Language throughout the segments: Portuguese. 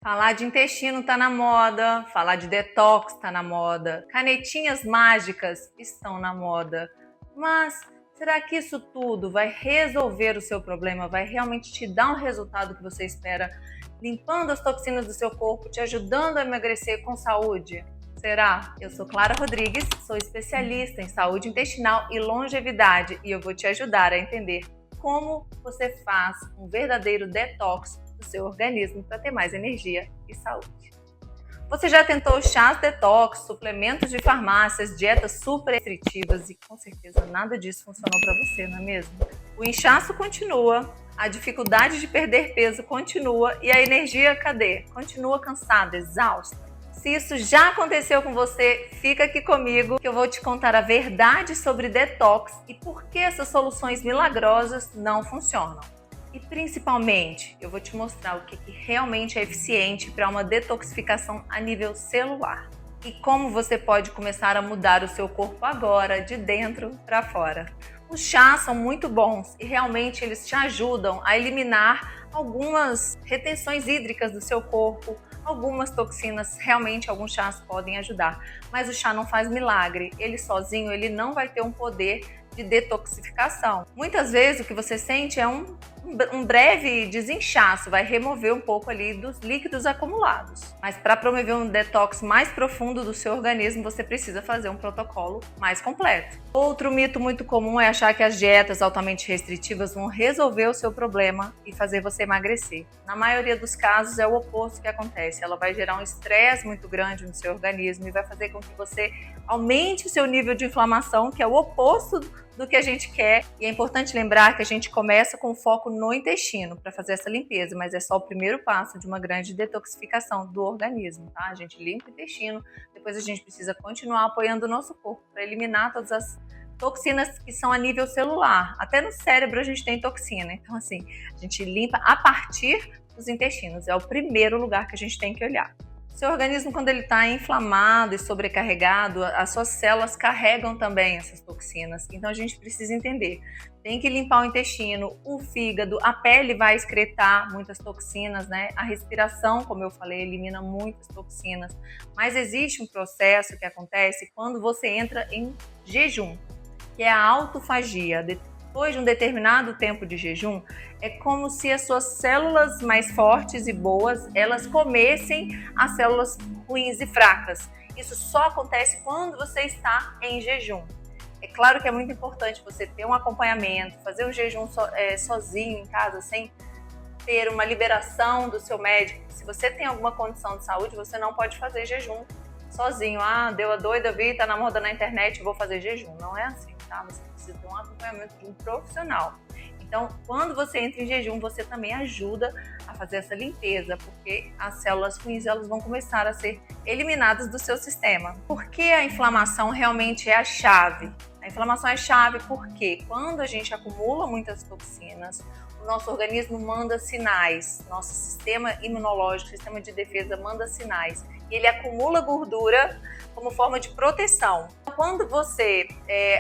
Falar de intestino tá na moda, falar de detox tá na moda, canetinhas mágicas estão na moda. Mas será que isso tudo vai resolver o seu problema? Vai realmente te dar um resultado que você espera, limpando as toxinas do seu corpo, te ajudando a emagrecer com saúde? Será? Eu sou Clara Rodrigues, sou especialista em saúde intestinal e longevidade e eu vou te ajudar a entender como você faz um verdadeiro detox do seu organismo para ter mais energia e saúde. Você já tentou chás detox, suplementos de farmácias, dietas super restritivas e com certeza nada disso funcionou para você, não é mesmo? O inchaço continua, a dificuldade de perder peso continua e a energia, cadê? Continua cansada, exausta. Se isso já aconteceu com você, fica aqui comigo que eu vou te contar a verdade sobre detox e por que essas soluções milagrosas não funcionam. E principalmente, eu vou te mostrar o que realmente é eficiente para uma detoxificação a nível celular. E como você pode começar a mudar o seu corpo agora, de dentro para fora. Os chás são muito bons e realmente eles te ajudam a eliminar algumas retenções hídricas do seu corpo, algumas toxinas, realmente alguns chás podem ajudar. Mas o chá não faz milagre, ele sozinho ele não vai ter um poder de detoxificação. Muitas vezes o que você sente é um breve desinchaço, vai remover um pouco ali dos líquidos acumulados. Mas para promover um detox mais profundo do seu organismo, você precisa fazer um protocolo mais completo. Outro mito muito comum é achar que as dietas altamente restritivas vão resolver o seu problema e fazer você emagrecer. Na maioria dos casos é o oposto que acontece. Ela vai gerar um estresse muito grande no seu organismo e vai fazer com que você aumente o seu nível de inflamação, que é o oposto do que a gente quer. E é importante lembrar que a gente começa com foco no intestino para fazer essa limpeza, mas é só o primeiro passo de uma grande detoxificação do organismo, tá? A gente limpa o intestino, depois a gente precisa continuar apoiando o nosso corpo para eliminar todas as toxinas que são a nível celular. Até no cérebro a gente tem toxina, então assim, a gente limpa a partir dos intestinos, é o primeiro lugar que a gente tem que olhar. Seu organismo, quando ele está inflamado e sobrecarregado, as suas células carregam também essas toxinas. Então a gente precisa entender. Tem que limpar o intestino, o fígado, a pele vai excretar muitas toxinas, né? A respiração, como eu falei, elimina muitas toxinas. Mas existe um processo que acontece quando você entra em jejum, que é a autofagia. Depois de um determinado tempo de jejum, é como se as suas células mais fortes e boas, elas comessem as células ruins e fracas. Isso só acontece quando você está em jejum. É claro que é muito importante você ter um acompanhamento, fazer um jejum sozinho em casa, sem ter uma liberação do seu médico. Se você tem alguma condição de saúde, você não pode fazer jejum sozinho. Ah, deu a doida, vi, tá na moda na internet, vou fazer jejum. Não é assim, tá? Você precisa ter um acompanhamento de um profissional. Então, quando você entra em jejum, você também ajuda a fazer essa limpeza, porque as células ruins elas vão começar a ser eliminadas do seu sistema. Por que a inflamação realmente é a chave? A inflamação é chave porque quando a gente acumula muitas toxinas, o nosso organismo manda sinais, nosso sistema imunológico, sistema de defesa manda sinais. E ele acumula gordura como forma de proteção. Quando você,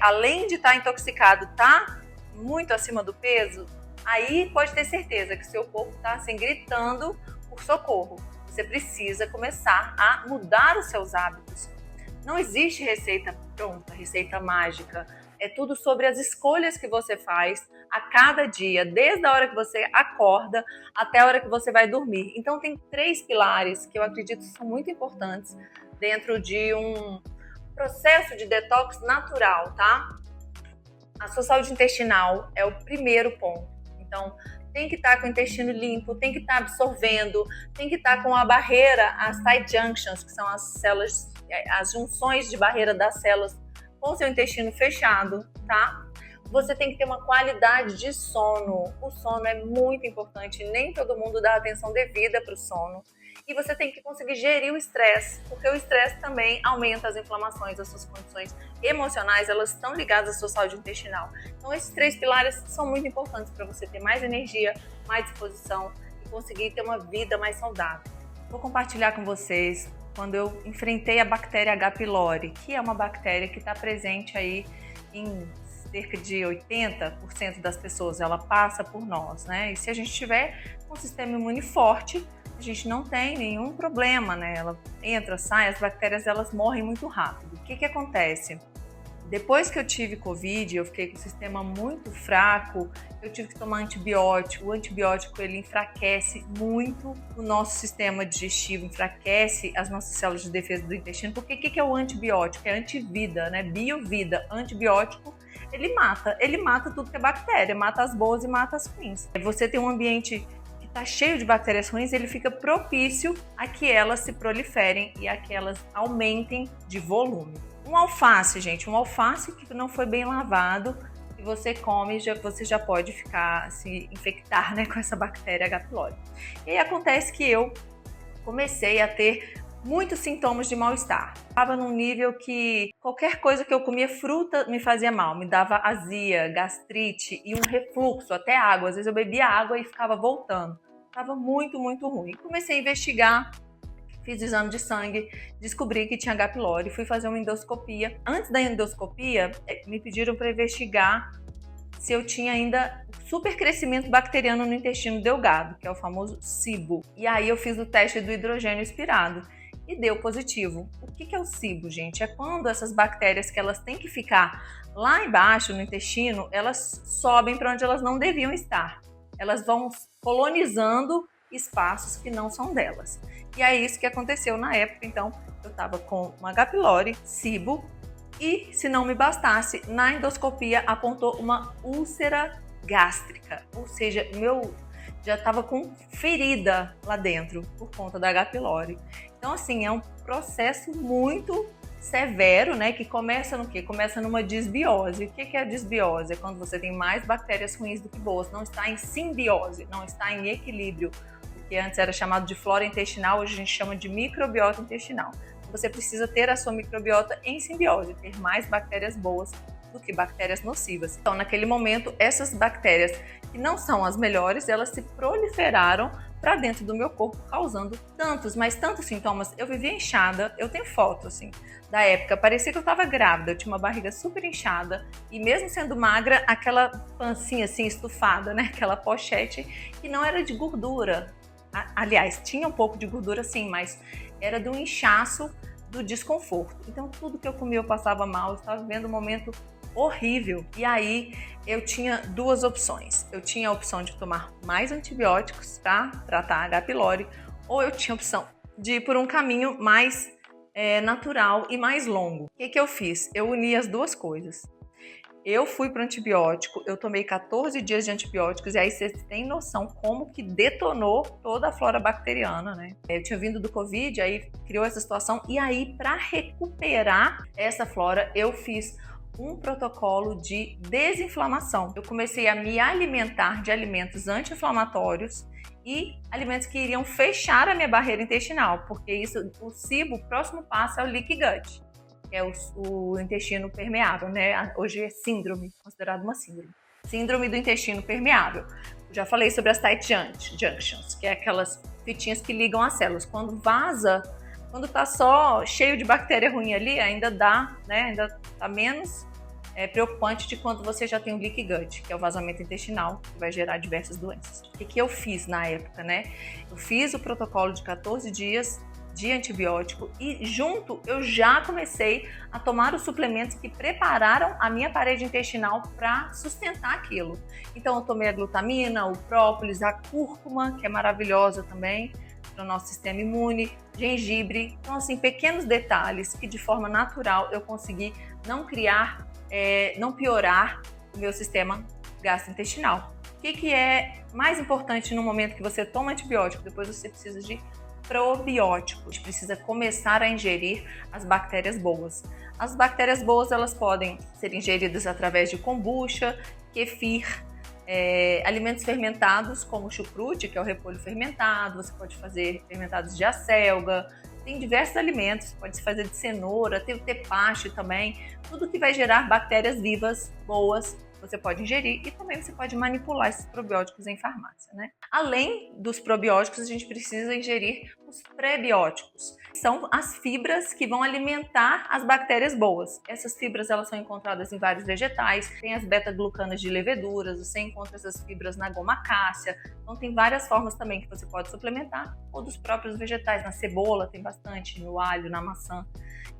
além de estar intoxicado, está muito acima do peso, aí pode ter certeza que seu corpo está assim, gritando por socorro. Você precisa começar a mudar os seus hábitos. Não existe receita pronta, receita mágica. É tudo sobre as escolhas que você faz a cada dia, desde a hora que você acorda até a hora que você vai dormir. Então tem 3 pilares que eu acredito são muito importantes dentro de um processo de detox natural, tá? A sua saúde intestinal é o primeiro ponto. Então, tem que estar com o intestino limpo, tem que estar absorvendo, tem que estar com a barreira, as tight junctions, que são as células, as junções de barreira das células com o seu intestino fechado, tá? Você tem que ter uma qualidade de sono. O sono é muito importante, nem todo mundo dá atenção devida para o sono. E você tem que conseguir gerir o estresse, porque o estresse também aumenta as inflamações, as suas condições emocionais, elas estão ligadas à sua saúde intestinal. Então esses 3 pilares são muito importantes para você ter mais energia, mais disposição e conseguir ter uma vida mais saudável. Vou compartilhar com vocês quando eu enfrentei a bactéria H. pylori, que é uma bactéria que está presente aí em cerca de 80% das pessoas, ela passa por nós, né? E se a gente tiver um sistema imune forte, a gente não tem nenhum problema, né? Ela entra, sai, as bactérias elas morrem muito rápido. O que acontece? Depois que eu tive Covid, eu fiquei com o sistema muito fraco, eu tive que tomar antibiótico. O antibiótico, ele enfraquece muito o nosso sistema digestivo, enfraquece as nossas células de defesa do intestino. Porque o que é o antibiótico? É antivida, né? Biovida. Antibiótico, ele mata tudo que é bactéria, mata as boas e mata as ruins. Você tem um ambiente que está cheio de bactérias ruins, ele fica propício a que elas se proliferem e a que elas aumentem de volume. Um alface, gente, um alface que não foi bem lavado, e você come, você já pode se infectar, né, com essa bactéria H. pylori. E aí acontece que eu comecei a ter muitos sintomas de mal-estar. Estava num nível que qualquer coisa que eu comia, fruta, me fazia mal, me dava azia, gastrite e um refluxo, até água. Às vezes eu bebia água e ficava voltando. Estava muito, muito ruim. Comecei a investigar. Fiz exame de sangue, descobri que tinha H. pylori, fui fazer uma endoscopia. Antes da endoscopia, me pediram para investigar se eu tinha ainda supercrescimento bacteriano no intestino delgado, que é o famoso SIBO. E aí eu fiz o teste do hidrogênio expirado e deu positivo. O que é o SIBO, gente? É quando essas bactérias que elas têm que ficar lá embaixo no intestino, elas sobem para onde elas não deviam estar. Elas vão colonizando espaços que não são delas. E é isso que aconteceu na época. Então, eu estava com uma H. pylori, SIBO, e se não me bastasse, na endoscopia apontou uma úlcera gástrica, ou seja, já estava com ferida lá dentro por conta da H. pylori. Então, assim, é um processo muito severo, né, que começa no quê? Começa numa disbiose. O que é a disbiose? É quando você tem mais bactérias ruins do que boas, não está em simbiose, não está em equilíbrio. Que antes era chamado de flora intestinal, hoje a gente chama de microbiota intestinal. Você precisa ter a sua microbiota em simbiose, ter mais bactérias boas do que bactérias nocivas. Então, naquele momento, essas bactérias que não são as melhores, elas se proliferaram para dentro do meu corpo, causando tantos sintomas. Eu vivia inchada, eu tenho foto, assim, da época, parecia que eu estava grávida, eu tinha uma barriga super inchada e mesmo sendo magra, aquela pancinha assim estufada, né, aquela pochete que não era de gordura. Aliás, tinha um pouco de gordura sim, mas era do inchaço, do desconforto. Então tudo que eu comia eu passava mal, eu estava vivendo um momento horrível. E aí eu tinha duas opções. Eu tinha a opção de tomar mais antibióticos para tratar a H. pylori, ou eu tinha a opção de ir por um caminho mais natural e mais longo. O que eu fiz? Eu uni as duas coisas. Eu fui para o antibiótico, eu tomei 14 dias de antibióticos e aí você tem noção como que detonou toda a flora bacteriana, né? Eu tinha vindo do Covid, aí criou essa situação e aí para recuperar essa flora eu fiz um protocolo de desinflamação. Eu comecei a me alimentar de alimentos anti-inflamatórios e alimentos que iriam fechar a minha barreira intestinal, porque isso, o SIBO, o próximo passo é o leaky gut. Que é o intestino permeável, né? Hoje é síndrome, considerado uma síndrome. Síndrome do intestino permeável. Eu já falei sobre as tight junctions, que é aquelas fitinhas que ligam as células. Quando vaza, quando tá só cheio de bactéria ruim ali, ainda dá, né? Ainda tá menos preocupante de quando você já tem o leaky gut, que é o vazamento intestinal, que vai gerar diversas doenças. O que eu fiz na época, né? Eu fiz o protocolo de 14 dias de antibiótico e junto eu já comecei a tomar os suplementos que prepararam a minha parede intestinal para sustentar aquilo. Então eu tomei a glutamina, o própolis, a cúrcuma, que é maravilhosa também para o nosso sistema imune, gengibre. Então assim, pequenos detalhes que de forma natural eu consegui não piorar o meu sistema gastrointestinal. O que é mais importante no momento que você toma antibiótico? Depois você precisa de probióticos. A gente precisa começar a ingerir as bactérias boas. As bactérias boas elas podem ser ingeridas através de kombucha, kefir, alimentos fermentados como chucrute, que é o repolho fermentado. Você pode fazer fermentados de acelga. Tem diversos alimentos, pode se fazer de cenoura, tem o tepache também. Tudo que vai gerar bactérias vivas, boas, você pode ingerir e também você pode manipular esses probióticos em farmácia, né? Além dos probióticos, a gente precisa ingerir os prebióticos, são as fibras que vão alimentar as bactérias boas. Essas fibras elas são encontradas em vários vegetais, tem as beta-glucanas de leveduras, você encontra essas fibras na goma cássia, então tem várias formas também que você pode suplementar, ou dos próprios vegetais, na cebola tem bastante, no alho, na maçã.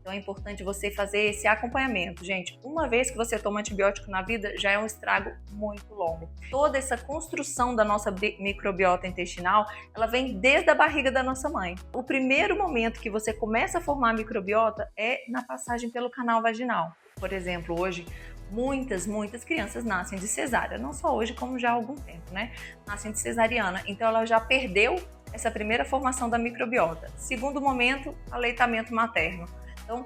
Então é importante você fazer esse acompanhamento. Gente, uma vez que você toma antibiótico na vida, já é um estrago muito longo. Toda essa construção da nossa microbiota intestinal, ela vem desde a barriga da nossa mãe. O primeiro momento que você começa a formar a microbiota é na passagem pelo canal vaginal. Por exemplo, hoje, muitas crianças nascem de cesárea. Não só hoje, como já há algum tempo, né? Nascem de cesariana. Então ela já perdeu essa primeira formação da microbiota. Segundo momento, aleitamento materno. Então,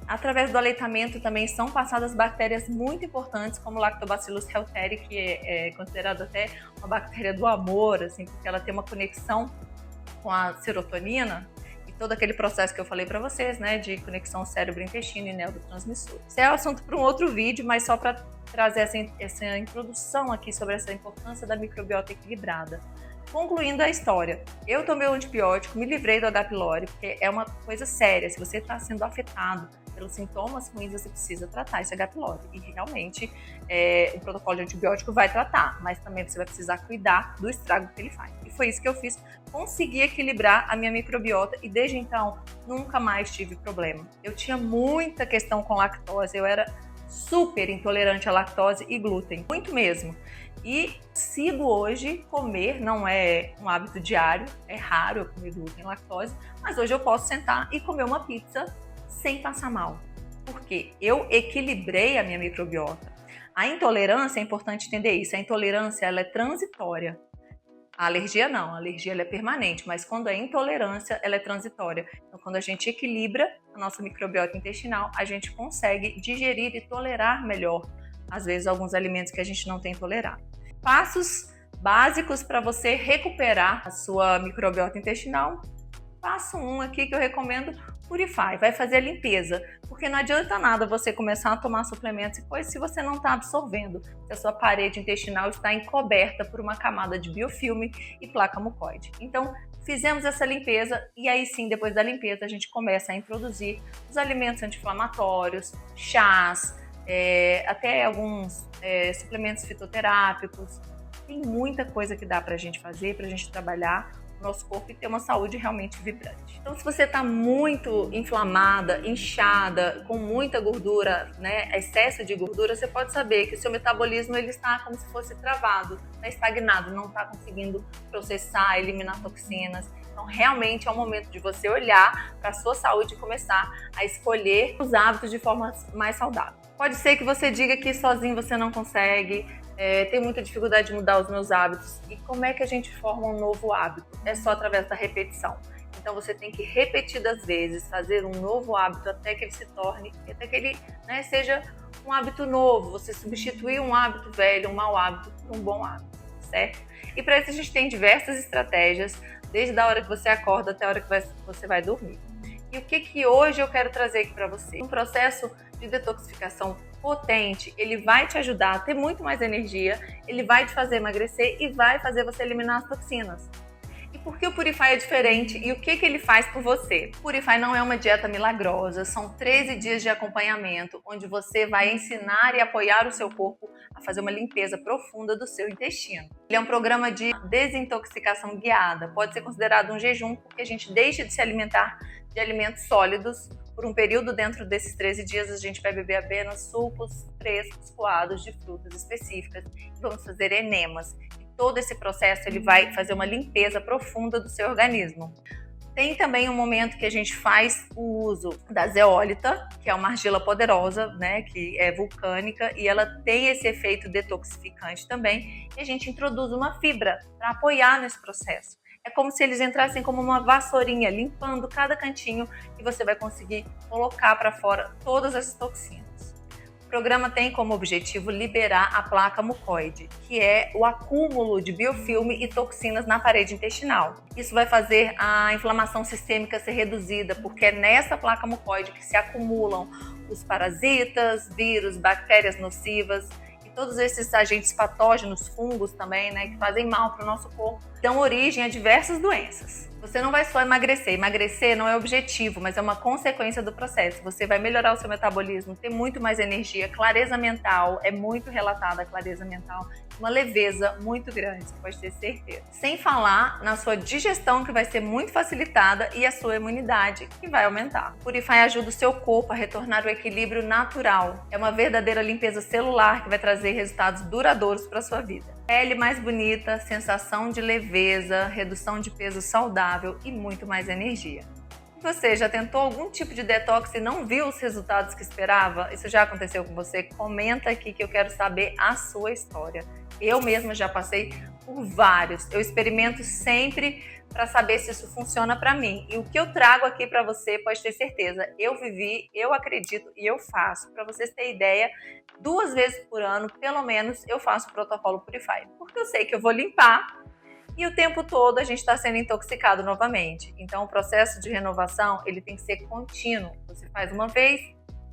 através do aleitamento também são passadas bactérias muito importantes, como Lactobacillus reuteri, que é considerada até uma bactéria do amor, assim, porque ela tem uma conexão com a serotonina e todo aquele processo que eu falei para vocês, né, de conexão cérebro-intestino e neurotransmissor. Isso é assunto para um outro vídeo, mas só para trazer essa introdução aqui sobre essa importância da microbiota equilibrada. Concluindo a história, eu tomei o antibiótico, me livrei do H. pylori, porque é uma coisa séria. Se você está sendo afetado pelos sintomas ruins, você precisa tratar esse H. pylori. E realmente o protocolo de antibiótico vai tratar, mas também você vai precisar cuidar do estrago que ele faz. E foi isso que eu fiz, consegui equilibrar a minha microbiota e desde então nunca mais tive problema. Eu tinha muita questão com lactose, eu era super intolerante à lactose e glúten, muito mesmo. E sigo hoje comer, não é um hábito diário, é raro eu comer glúten e lactose, mas hoje eu posso sentar e comer uma pizza sem passar mal. Porque eu equilibrei a minha microbiota. A intolerância, é importante entender isso, a intolerância ela é transitória. A alergia não, a alergia ela é permanente, mas quando é intolerância, ela é transitória. Então, quando a gente equilibra a nossa microbiota intestinal, a gente consegue digerir e tolerar melhor, às vezes, alguns alimentos que a gente não tem tolerado. Passos básicos para você recuperar a sua microbiota intestinal. Passo 1 aqui que eu recomendo, Purify, vai fazer a limpeza, porque não adianta nada você começar a tomar suplementos e coisas se você não está absorvendo, se a sua parede intestinal está encoberta por uma camada de biofilme e placa mucoide. Então, fizemos essa limpeza e aí sim, depois da limpeza, a gente começa a introduzir os alimentos anti-inflamatórios, chás, até alguns suplementos fitoterápicos. Tem muita coisa que dá para a gente fazer, para a gente trabalhar o nosso corpo e ter uma saúde realmente vibrante. Então, se você está muito inflamada, inchada, com muita gordura, né, excesso de gordura, você pode saber que o seu metabolismo ele está como se fosse travado, está estagnado, não está conseguindo processar, eliminar toxinas. Então, realmente é um momento de você olhar para a sua saúde e começar a escolher os hábitos de forma mais saudável. Pode ser que você diga que sozinho você não consegue, tem muita dificuldade de mudar os meus hábitos. E como é que a gente forma um novo hábito? É só através da repetição. Então você tem que repetidas vezes fazer um novo hábito até que ele se torne, até que ele seja um hábito novo. Você substituir um hábito velho, um mau hábito, por um bom hábito, certo? E para isso a gente tem diversas estratégias, desde a hora que você acorda até a hora que você vai dormir. E o que hoje eu quero trazer aqui para você? Um processo de detoxificação potente, ele vai te ajudar a ter muito mais energia, ele vai te fazer emagrecer e vai fazer você eliminar as toxinas. E por que o Purify é diferente e o que ele faz por você? O Purify não é uma dieta milagrosa, são 13 dias de acompanhamento, onde você vai ensinar e apoiar o seu corpo a fazer uma limpeza profunda do seu intestino. Ele é um programa de desintoxicação guiada, pode ser considerado um jejum, porque a gente deixa de se alimentar de alimentos sólidos. Por um período dentro desses 13 dias, a gente vai beber apenas sucos frescos, coados de frutas específicas e vamos fazer enemas. E todo esse processo ele vai fazer uma limpeza profunda do seu organismo. Tem também um momento que a gente faz o uso da zeólita, que é uma argila poderosa, né, que é vulcânica e ela tem esse efeito detoxificante também. E a gente introduz uma fibra para apoiar nesse processo. É como se eles entrassem como uma vassourinha, limpando cada cantinho e você vai conseguir colocar para fora todas essas toxinas. O programa tem como objetivo liberar a placa mucoide, que é o acúmulo de biofilme e toxinas na parede intestinal. Isso vai fazer a inflamação sistêmica ser reduzida, porque é nessa placa mucoide que se acumulam os parasitas, vírus, bactérias nocivas. todos esses agentes patógenos, fungos também, né, que fazem mal para o nosso corpo, dão origem a diversas doenças. Você não vai só emagrecer. Emagrecer não é objetivo, mas é uma consequência do processo. Você vai melhorar o seu metabolismo, ter muito mais energia, clareza mental, é muito relatada a clareza mental, uma leveza muito grande, você pode ter certeza. Sem falar na sua digestão, que vai ser muito facilitada, e a sua imunidade, que vai aumentar. Purify ajuda o seu corpo a retornar ao equilíbrio natural. É uma verdadeira limpeza celular que vai trazer resultados duradouros para a sua vida. Pele mais bonita, sensação de leveza, redução de peso saudável e muito mais energia. Você já tentou algum tipo de detox e não viu os resultados que esperava? Isso já aconteceu com você? Comenta aqui que eu quero saber a sua história. Eu mesma já passei por vários. Eu experimento sempre para saber se isso funciona para mim. E o que eu trago aqui para você, pode ter certeza, eu vivi, eu acredito e eu faço. Para vocês terem ideia, 2 vezes por ano, pelo menos, eu faço o protocolo Purify. Porque eu sei que eu vou limpar e o tempo todo a gente está sendo intoxicado novamente. Então, o processo de renovação, ele tem que ser contínuo. Você faz uma vez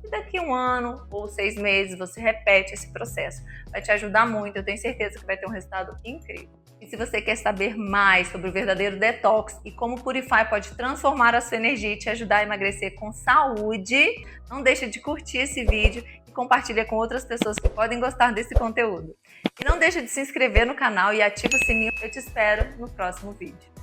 e daqui 1 ano ou 6 meses você repete esse processo. Vai te ajudar muito, eu tenho certeza que vai ter um resultado incrível. E se você quer saber mais sobre o verdadeiro detox e como o Purify pode transformar a sua energia e te ajudar a emagrecer com saúde, não deixe de curtir esse vídeo e compartilha com outras pessoas que podem gostar desse conteúdo. E não deixe de se inscrever no canal e ativa o sininho. Eu te espero no próximo vídeo.